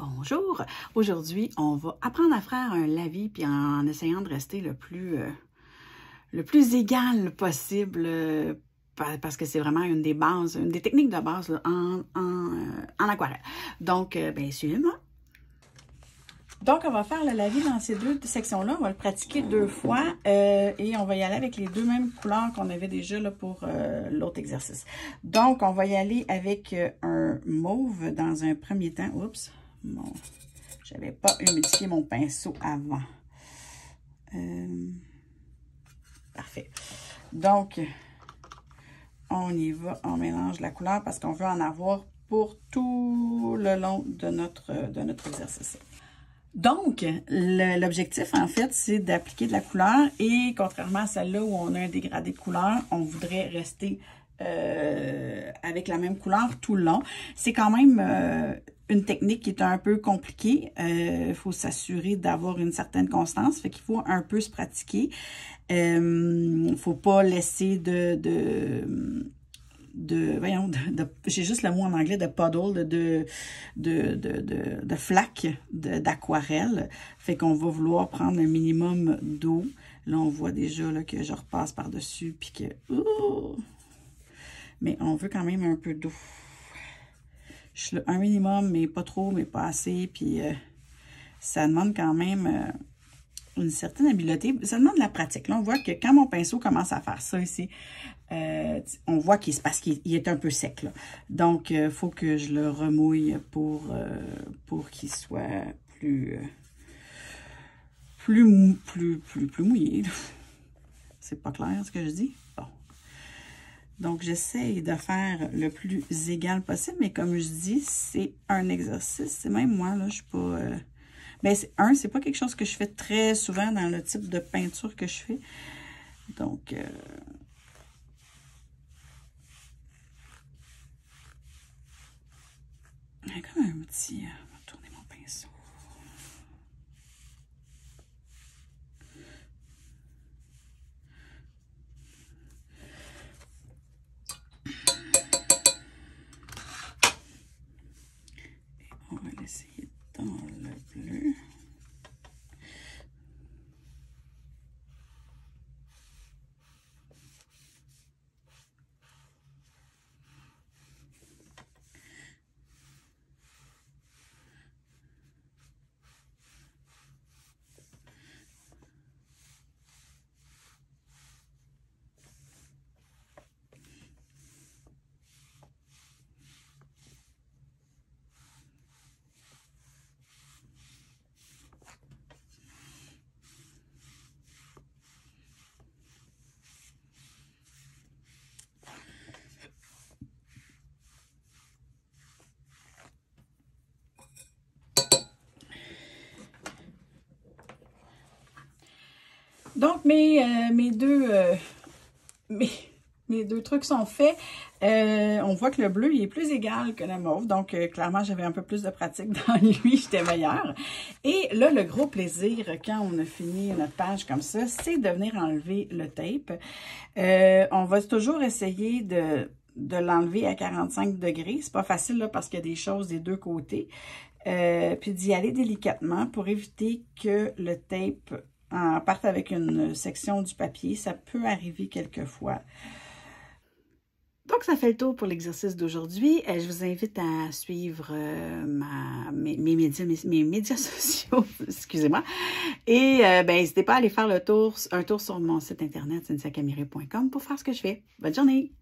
Bonjour! Aujourd'hui, on va apprendre à faire un lavis puis en essayant de rester le plus égal possible parce que c'est vraiment une des bases, une des techniques de base là, en aquarelle. Donc, bien, suivez-moi. Donc, on va faire le lavis dans ces deux sections-là. On va le pratiquer 2 fois et on va y aller avec les deux mêmes couleurs qu'on avait déjà là, pour l'autre exercice. Donc, on va y aller avec un mauve dans un premier temps. Oups! Bon, j'avais pas humidifié mon pinceau avant. Parfait. Donc, on y va, on mélange la couleur parce qu'on veut en avoir pour tout le long de notre exercice. Donc, l'objectif, en fait, c'est d'appliquer de la couleur et contrairement à celle-là où on a un dégradé de couleur, on voudrait rester avec la même couleur tout le long. C'est quand même une technique qui est un peu compliquée. Il faut s'assurer d'avoir une certaine constance, fait qu'il faut un peu se pratiquer. Faut pas laisser j'ai juste le mot en anglais de puddle, de flaque d'aquarelle. Fait qu'on va vouloir prendre un minimum d'eau. Là, on voit déjà là, que je repasse par-dessus, puis que... Mais on veut quand même un peu d'eau. Un minimum, mais pas trop, mais pas assez. Puis ça demande quand même une certaine habileté. Ça demande de la pratique. Là, on voit que quand mon pinceau commence à faire ça ici, on voit qu'il est un peu sec. Là. Donc, il faut que je le remouille pour qu'il soit plus mouillé. C'est pas clair ce que je dis? Bon. Donc, j'essaye de faire le plus égal possible, mais comme je dis, c'est un exercice. C'est même moi, là, je suis pas... mais c'est pas quelque chose que je fais très souvent dans le type de peinture que je fais. Donc, il y a comme un petit... je vais tourner mon pinceau. On va l'essayer dans le bleu. Donc, mes deux trucs sont faits. On voit que le bleu, il est plus égal que le mauve. Donc, clairement, j'avais un peu plus de pratique dans lui. J'étais meilleure. Et là, le gros plaisir, quand on a fini notre page comme ça, c'est de venir enlever le tape. On va toujours essayer de l'enlever à 45 degrés. C'est pas facile là, parce qu'il y a des choses des deux côtés. Puis d'y aller délicatement pour éviter que le tape parte avec une section du papier. Ça peut arriver quelquefois. Donc, ça fait le tour pour l'exercice d'aujourd'hui. Je vous invite à suivre mes médias sociaux, excusez-moi. Et n'hésitez pas à aller faire un tour sur mon site internet, cynthia camire.com pour faire ce que je fais. Bonne journée!